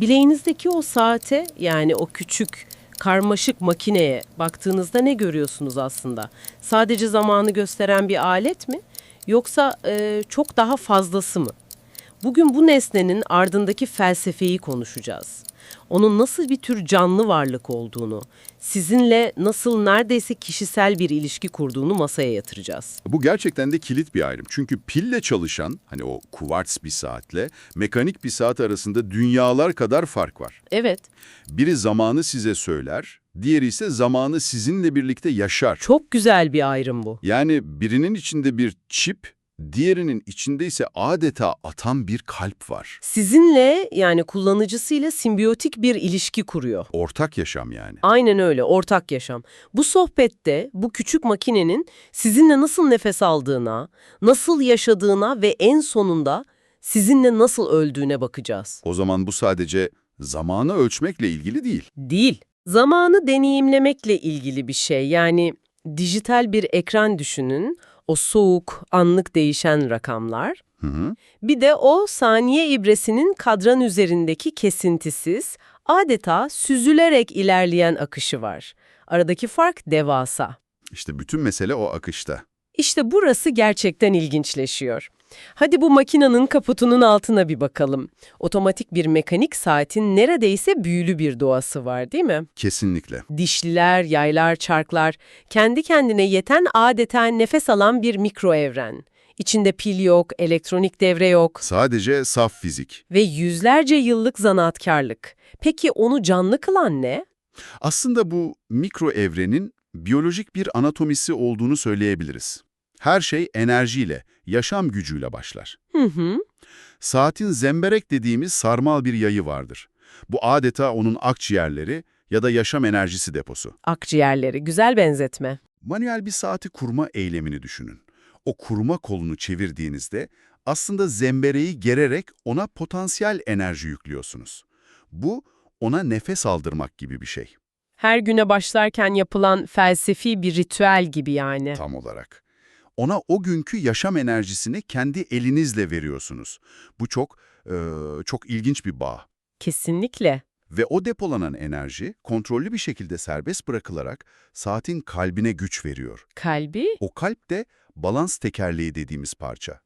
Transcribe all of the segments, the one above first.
Bileğinizdeki o saate, yani o küçük, karmaşık makineye baktığınızda ne görüyorsunuz aslında? Sadece zamanı gösteren bir alet mi? Yoksa çok daha fazlası mı? Bugün bu nesnenin ardındaki felsefeyi konuşacağız. Onun nasıl bir tür canlı varlık olduğunu, sizinle nasıl neredeyse kişisel bir ilişki kurduğunu masaya yatıracağız. Bu gerçekten de kilit bir ayrım. Çünkü pille çalışan, hani o kuvarts bir saatle mekanik bir saat arasında dünyalar kadar fark var. Evet, Biri zamanı size söyler, diğeri ise zamanı sizinle birlikte yaşar. çok güzel bir ayrım bu. Yani birinin içinde bir çip, diğerinin içinde ise adeta atan bir kalp var. Sizinle, yani kullanıcısıyla simbiyotik bir ilişki kuruyor. Ortak yaşam yani. Aynen öyle, ortak yaşam. Bu sohbette bu küçük makinenin sizinle nasıl nefes aldığına, nasıl yaşadığına ve en sonunda sizinle nasıl öldüğüne bakacağız. O zaman bu sadece zamanı ölçmekle ilgili değil. Değil, zamanı deneyimlemekle ilgili bir şey. Yani dijital bir ekran düşünün, o soğuk, anlık değişen rakamlar. Hı hı. Bir de o saniye ibresinin kadran üzerindeki kesintisiz, adeta süzülerek ilerleyen akışı var. Aradaki fark devasa. İşte bütün mesele o akışta. İşte burası gerçekten ilginçleşiyor. Hadi bu makinenin kaputunun altına bir bakalım. Otomatik bir mekanik saatin neredeyse büyülü bir doğası var, değil mi? Kesinlikle. Dişliler, yaylar, çarklar, kendi kendine yeten adeta nefes alan bir mikro evren. İçinde pil yok, elektronik devre yok Sadece saf fizik. ve yüzlerce yıllık zanaatkarlık. Peki onu canlı kılan ne? Aslında bu mikro evrenin biyolojik bir anatomisi olduğunu söyleyebiliriz. Her şey enerjiyle, yaşam gücüyle başlar. Hı hı, Saatin zemberek dediğimiz sarmal bir yayı vardır. Bu adeta onun akciğerleri ya da yaşam enerjisi deposu. akciğerleri, güzel benzetme. Manuel bir saati kurma eylemini düşünün. O kurma kolunu çevirdiğinizde aslında zembereği gererek ona potansiyel enerji yüklüyorsunuz. Bu ona nefes aldırmak gibi bir şey. Her güne başlarken yapılan felsefi bir ritüel gibi yani. Tam olarak. Ona o günkü yaşam enerjisini kendi elinizle veriyorsunuz. Bu çok ilginç bir bağ. Kesinlikle. Ve o depolanan enerji kontrollü bir şekilde serbest bırakılarak saatin kalbine güç veriyor. Kalbi? O kalp de balans tekerleği dediğimiz parça.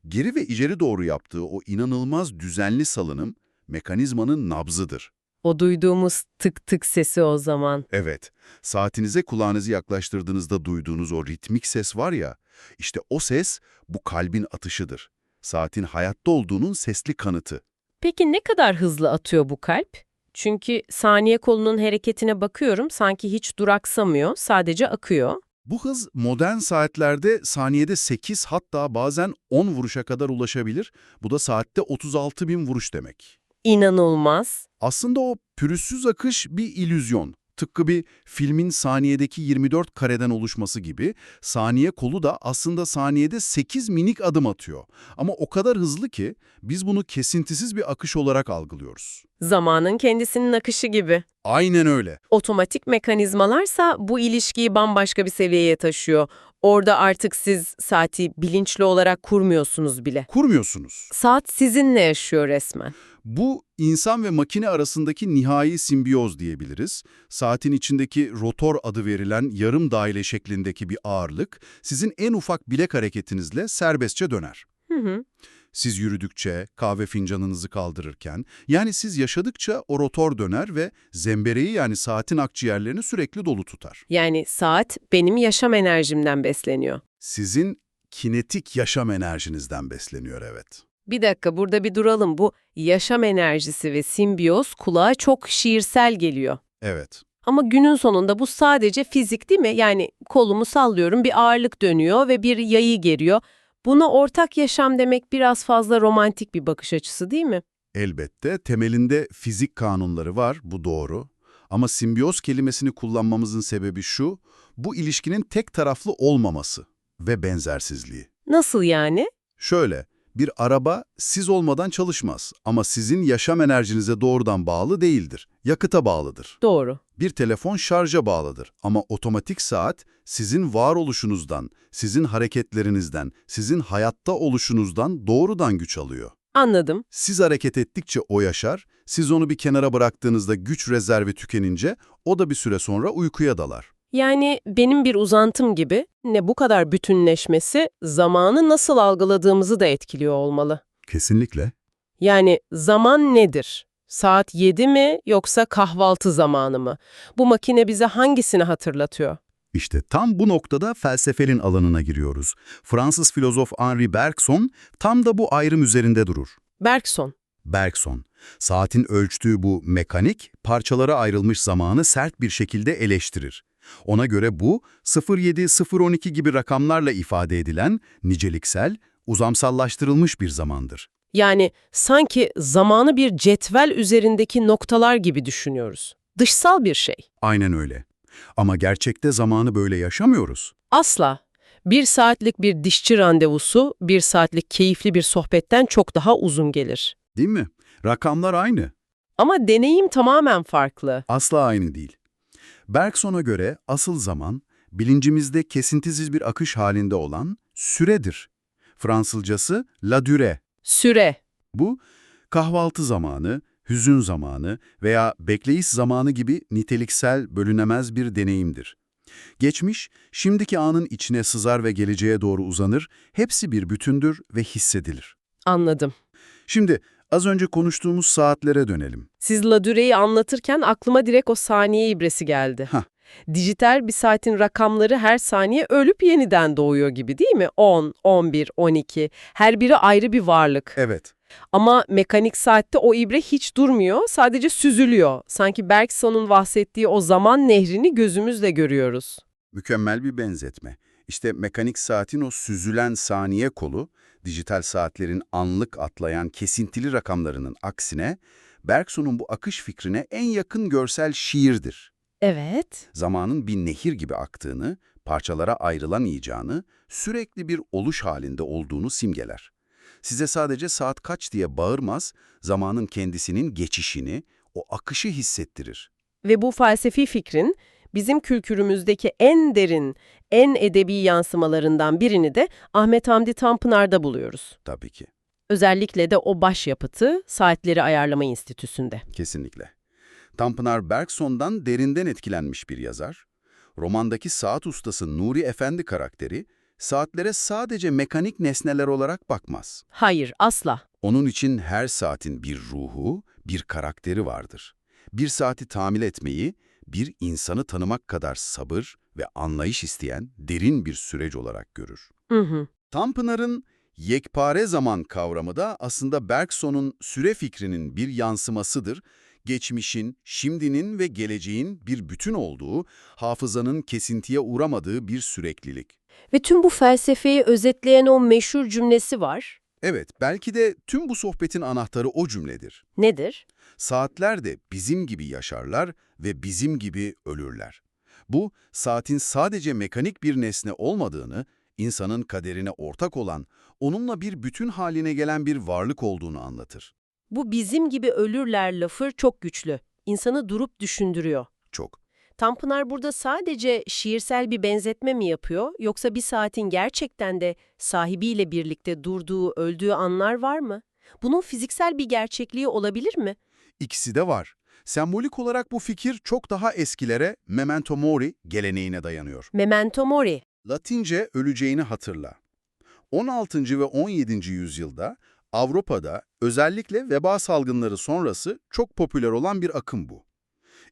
Geri ve ileri doğru yaptığı o inanılmaz düzenli salınım mekanizmanın nabzıdır. O duyduğumuz tık tık sesi o zaman. Evet, saatinize kulağınızı yaklaştırdığınızda duyduğunuz o ritmik ses var ya, işte o ses bu kalbin atışıdır. Saatin hayatta olduğunun sesli kanıtı. Peki ne kadar hızlı atıyor bu kalp? Çünkü saniye kolunun hareketine bakıyorum, sanki hiç duraksamıyor, sadece akıyor. Bu hız modern saatlerde saniyede 8 hatta bazen 10 vuruşa kadar ulaşabilir. Bu da saatte 36.000 vuruş demek. İnanılmaz. Aslında o pürüzsüz akış bir illüzyon. Tıpkı bir filmin saniyedeki 24 kareden oluşması gibi saniye kolu da aslında saniyede 8 minik adım atıyor. Ama o kadar hızlı ki biz bunu kesintisiz bir akış olarak algılıyoruz. Zamanın kendisinin akışı gibi. Aynen öyle. Otomatik mekanizmalarsa bu ilişkiyi bambaşka bir seviyeye taşıyor. Orada artık siz saati bilinçli olarak kurmuyorsunuz bile. Kurmuyorsunuz. Saat sizinle yaşıyor resmen. Bu insan ve makine arasındaki nihai simbiyoz diyebiliriz. Saatin içindeki rotor adı verilen yarım daire şeklindeki bir ağırlık sizin en ufak bilek hareketinizle serbestçe döner. Hı hı. Siz yürüdükçe, kahve fincanınızı kaldırırken, yani siz yaşadıkça o rotor döner ve zembereği yani saatin akciğerlerini sürekli dolu tutar. Yani saat benim yaşam enerjimden besleniyor. Sizin kinetik yaşam enerjinizden besleniyor, evet. Bir dakika, burada bir duralım. Bu yaşam enerjisi ve simbiyoz kulağa çok şiirsel geliyor. Evet. Ama günün sonunda bu sadece fizik değil mi? Yani kolumu sallıyorum, bir ağırlık dönüyor ve bir yayı geriyor. Buna ortak yaşam demek biraz fazla romantik bir bakış açısı değil mi? Elbette temelinde fizik kanunları var, bu doğru. Ama simbiyoz kelimesini kullanmamızın sebebi şu, bu ilişkinin tek taraflı olmaması ve benzersizliği. Nasıl yani? Şöyle, bir araba siz olmadan çalışmaz ama sizin yaşam enerjinize doğrudan bağlı değildir, yakıta bağlıdır. Doğru. Bir telefon şarja bağlıdır ama otomatik saat sizin varoluşunuzdan, sizin hareketlerinizden, sizin hayatta oluşunuzdan doğrudan güç alıyor. Anladım. Siz hareket ettikçe o yaşar, siz onu bir kenara bıraktığınızda güç rezervi tükenince o da bir süre sonra uykuya dalar. Yani benim bir uzantım gibi ne bu kadar bütünleşmesi zamanı nasıl algıladığımızı da etkiliyor olmalı. Kesinlikle. Yani zaman nedir? Saat 7 mi yoksa kahvaltı zamanı mı? Bu makine bize hangisini hatırlatıyor? İşte tam bu noktada felsefenin alanına giriyoruz. Fransız filozof Henri Bergson tam da bu ayrım üzerinde durur. Bergson. Bergson, saatin ölçtüğü bu mekanik, parçalara ayrılmış zamanı sert bir şekilde eleştirir. Ona göre bu, 07-012 gibi rakamlarla ifade edilen niceliksel, uzamsallaştırılmış bir zamandır. Yani sanki zamanı bir cetvel üzerindeki noktalar gibi düşünüyoruz. Dışsal bir şey. Aynen öyle. Ama gerçekte zamanı böyle yaşamıyoruz. Asla. 1 saatlik bir dişçi randevusu, 1 saatlik keyifli bir sohbetten çok daha uzun gelir. Değil mi? Rakamlar aynı. Ama deneyim tamamen farklı. Asla aynı değil. Bergson'a göre asıl zaman, bilincimizde kesintisiz bir akış halinde olan süredir. Fransızcası la durée. Süre. Bu, kahvaltı zamanı, hüzün zamanı veya bekleyiş zamanı gibi niteliksel, bölünemez bir deneyimdir. Geçmiş, şimdiki anın içine sızar ve geleceğe doğru uzanır, hepsi bir bütündür ve hissedilir. Anladım. Şimdi, az önce konuştuğumuz saatlere dönelim. Siz Ladurée anlatırken aklıma direkt o saniye ibresi geldi. Hah. Dijital bir saatin rakamları her saniye ölüp yeniden doğuyor gibi değil mi? 10, 11, 12. Her biri ayrı bir varlık. Evet. Ama mekanik saatte o ibre hiç durmuyor, sadece süzülüyor. Sanki Bergson'un bahsettiği o zaman nehrini gözümüzle görüyoruz. Mükemmel bir benzetme. İşte mekanik saatin o süzülen saniye kolu, dijital saatlerin anlık atlayan kesintili rakamlarının aksine, Bergson'un bu akış fikrine en yakın görsel şiirdir. Evet. Zamanın bir nehir gibi aktığını, parçalara ayrılamayacağını, sürekli bir oluş halinde olduğunu simgeler. Size sadece saat kaç diye bağırmaz, zamanın kendisinin geçişini, o akışı hissettirir. Ve bu felsefi fikrin bizim kültürümüzdeki en derin, en edebi yansımalarından birini de Ahmet Hamdi Tanpınar'da buluyoruz. Tabii ki, Özellikle de o başyapıtı Saatleri Ayarlama Enstitüsü'nde. kesinlikle. Tanpınar Bergson'dan derinden etkilenmiş bir yazar. Romandaki saat ustası Nuri Efendi karakteri, saatlere sadece mekanik nesneler olarak bakmaz. Hayır, asla. Onun için her saatin bir ruhu, bir karakteri vardır. Bir saati tamir etmeyi, bir insanı tanımak kadar sabır ve anlayış isteyen derin bir süreç olarak görür. Hı hı. Tanpınar'ın yekpare zaman kavramı da aslında Bergson'un süre fikrinin bir yansımasıdır. Geçmişin, şimdinin ve geleceğin bir bütün olduğu, hafızanın kesintiye uğramadığı bir süreklilik. Ve tüm bu felsefeyi özetleyen o meşhur cümlesi var. Evet, belki de tüm bu sohbetin anahtarı o cümledir. Nedir? Saatler de bizim gibi yaşarlar ve bizim gibi ölürler. Bu, saatin sadece mekanik bir nesne olmadığını, insanın kaderine ortak olan, onunla bir bütün haline gelen bir varlık olduğunu anlatır. Bu bizim gibi ölürler lafı çok güçlü. İnsanı durup düşündürüyor. Çok. Tanpınar burada sadece şiirsel bir benzetme mi yapıyor, yoksa bir saatin gerçekten de sahibiyle birlikte durduğu, öldüğü anlar var mı? Bunun fiziksel bir gerçekliği olabilir mi? İkisi de var. Sembolik olarak bu fikir çok daha eskilere memento mori geleneğine dayanıyor. Memento mori. Latince öleceğini hatırla. 16. ve 17. yüzyılda Avrupa'da özellikle veba salgınları sonrası çok popüler olan bir akım bu.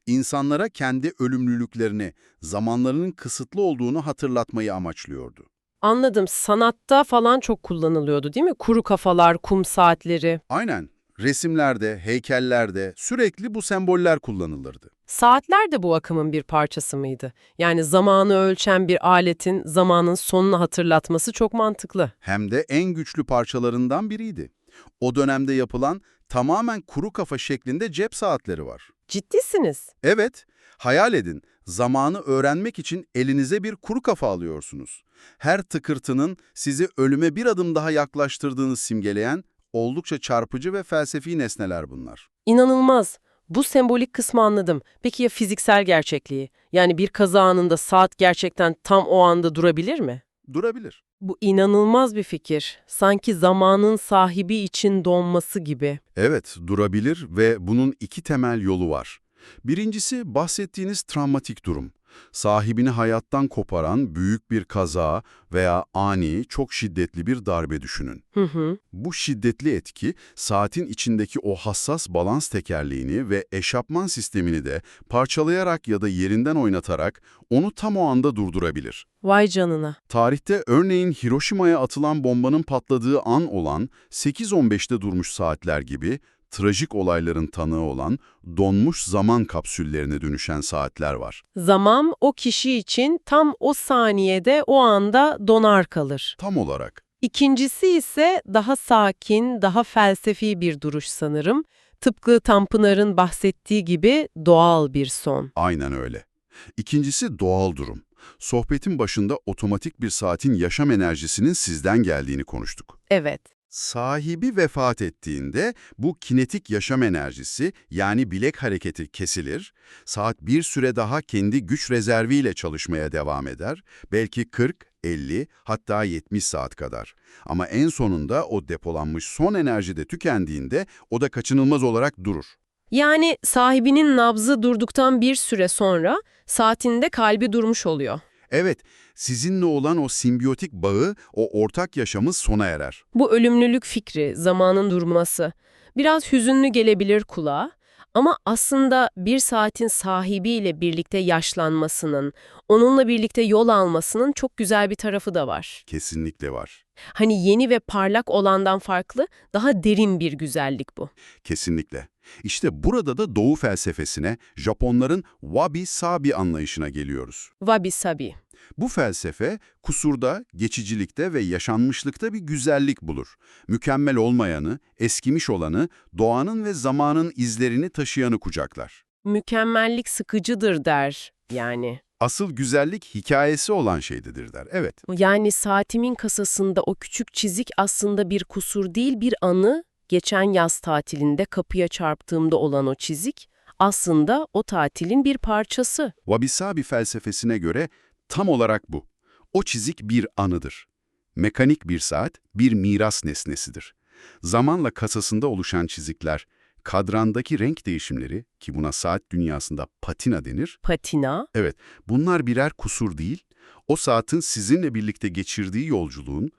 İnsanlara kendi ölümlülüklerini, zamanlarının kısıtlı olduğunu hatırlatmayı amaçlıyordu. Anladım. Sanatta falan çok kullanılıyordu değil mi? Kuru kafalar, kum saatleri. Aynen, resimlerde, heykellerde sürekli bu semboller kullanılırdı. Saatler de bu akımın bir parçası mıydı? Yani zamanı ölçen bir aletin zamanın sonunu hatırlatması çok mantıklı. Hem de en güçlü parçalarından biriydi. O dönemde yapılan tamamen kuru kafa şeklinde cep saatleri var. Ciddisiniz. Evet, hayal edin, zamanı öğrenmek için elinize bir kuru kafa alıyorsunuz. Her tıkırtının sizi ölüme bir adım daha yaklaştırdığını simgeleyen oldukça çarpıcı ve felsefi nesneler bunlar. İnanılmaz. Bu sembolik kısmı anladım. Peki ya fiziksel gerçekliği? Yani bir kaza anında saat gerçekten tam o anda durabilir mi? Durabilir. Bu inanılmaz bir fikir. Sanki zamanın sahibi için donması gibi. Evet, durabilir ve bunun iki temel yolu var. Birincisi bahsettiğiniz travmatik durum. Sahibini hayattan koparan büyük bir kaza veya ani, çok şiddetli bir darbe düşünün. Hı hı. Bu şiddetli etki, saatin içindeki o hassas balans tekerleğini ve eşapman sistemini de parçalayarak ya da yerinden oynatarak onu tam o anda durdurabilir. Vay canına. Tarihte örneğin Hiroşima'ya atılan bombanın patladığı an olan 8:15'te durmuş saatler gibi trajik olayların tanığı olan donmuş zaman kapsüllerine dönüşen saatler var. Zaman o kişi için tam o saniyede o anda donar kalır. Tam olarak. İkincisi ise daha sakin, daha felsefi bir duruş sanırım. Tıpkı Tanpınar'ın bahsettiği gibi doğal bir son. Aynen öyle. İkincisi doğal durum. Sohbetin başında otomatik bir saatin yaşam enerjisinin sizden geldiğini konuştuk. Evet. Sahibi vefat ettiğinde bu kinetik yaşam enerjisi yani bilek hareketi kesilir, saat bir süre daha kendi güç rezerviyle çalışmaya devam eder, belki 40, 50 hatta 70 saat kadar. Ama en sonunda o depolanmış son enerji de tükendiğinde o da kaçınılmaz olarak durur. Yani sahibinin nabzı durduktan bir süre sonra saatinde kalbi durmuş oluyor. Evet, sizinle olan o simbiyotik bağı, o ortak yaşamı sona erer. Bu ölümlülük fikri, zamanın durması, biraz hüzünlü gelebilir kulağa ama aslında bir saatin sahibiyle birlikte yaşlanmasının, onunla birlikte yol almasının çok güzel bir tarafı da var. Kesinlikle var. Hani yeni ve parlak olandan farklı, daha derin bir güzellik bu. Kesinlikle. İşte burada da Doğu felsefesine, Japonların wabi-sabi anlayışına geliyoruz. Wabi sabi. Bu felsefe, kusurda, geçicilikte ve yaşanmışlıkta bir güzellik bulur. Mükemmel olmayanı, eskimiş olanı, doğanın ve zamanın izlerini taşıyanı kucaklar. Mükemmellik sıkıcıdır der yani. Asıl güzellik hikayesi olan şeydedir der. Evet, Yani saatimin kasasında o küçük çizik aslında bir kusur değil, bir anı. Geçen yaz tatilinde kapıya çarptığımda olan o çizik aslında o tatilin bir parçası. wabi-sabi felsefesine göre tam olarak bu. O çizik bir anıdır. Mekanik bir saat, bir miras nesnesidir. Zamanla kasasında oluşan çizikler, kadrandaki renk değişimleri, ki buna saat dünyasında patina denir, Patina. evet, bunlar birer kusur değil, o saatin sizinle birlikte geçirdiği yolculuğun,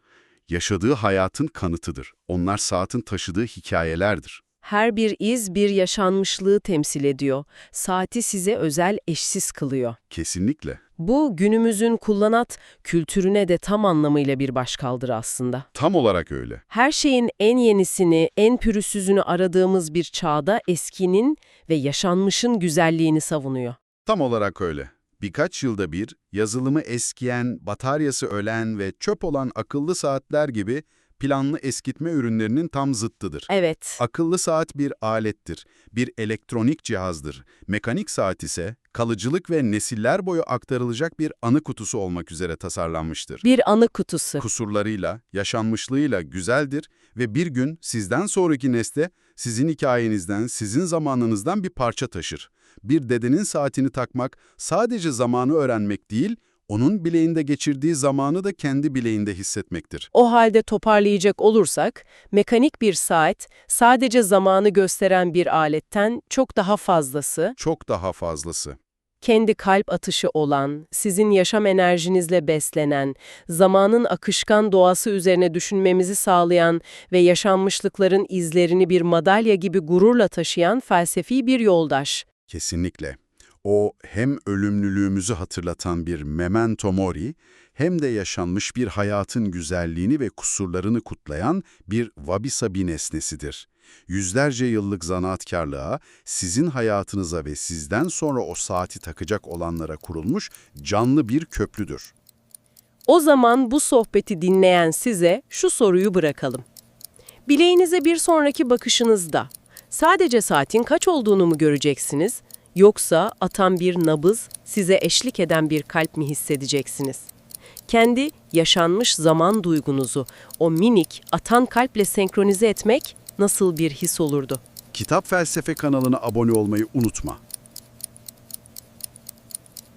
yaşadığı hayatın kanıtıdır. Onlar saatin taşıdığı hikayelerdir. Her bir iz bir yaşanmışlığı temsil ediyor. Saati size özel, eşsiz kılıyor. Kesinlikle. Bu günümüzün kullanat kültürüne de tam anlamıyla bir başkaldırı aslında. Tam olarak öyle. Her şeyin en yenisini, en pürüzsüzünü aradığımız bir çağda eskinin ve yaşanmışın güzelliğini savunuyor. Tam olarak öyle. Birkaç yılda bir, yazılımı eskiyen, bataryası ölen ve çöp olan akıllı saatler gibi planlı eskitme ürünlerinin tam zıttıdır. Evet. Akıllı saat bir alettir, bir elektronik cihazdır. Mekanik saat ise kalıcılık ve nesiller boyu aktarılacak bir anı kutusu olmak üzere tasarlanmıştır. Bir anı kutusu. Kusurlarıyla, yaşanmışlığıyla güzeldir ve bir gün sizden sonraki nesle sizin hikayenizden, sizin zamanınızdan bir parça taşır. Bir dedenin saatini takmak sadece zamanı öğrenmek değil, onun bileğinde geçirdiği zamanı da kendi bileğinde hissetmektir. O halde toparlayacak olursak, mekanik bir saat sadece zamanı gösteren bir aletten çok daha fazlası, Çok daha fazlası. kendi kalp atışı olan, sizin yaşam enerjinizle beslenen, zamanın akışkan doğası üzerine düşünmemizi sağlayan ve yaşanmışlıkların izlerini bir madalya gibi gururla taşıyan felsefi bir yoldaş. Kesinlikle. O hem ölümlülüğümüzü hatırlatan bir memento mori, hem de yaşanmış bir hayatın güzelliğini ve kusurlarını kutlayan bir wabi-sabi nesnesidir. Yüzlerce yıllık zanaatkarlığa, sizin hayatınıza ve sizden sonra o saati takacak olanlara kurulmuş canlı bir köprüdür. O zaman bu sohbeti dinleyen size şu soruyu bırakalım. Bileğinize bir sonraki bakışınızda sadece saatin kaç olduğunu mu göreceksiniz, yoksa atan bir nabız, size eşlik eden bir kalp mi hissedeceksiniz? Kendi yaşanmış zaman duygunuzu o minik atan kalple senkronize etmek nasıl bir his olurdu? Kitap Felsefe kanalına abone olmayı unutma.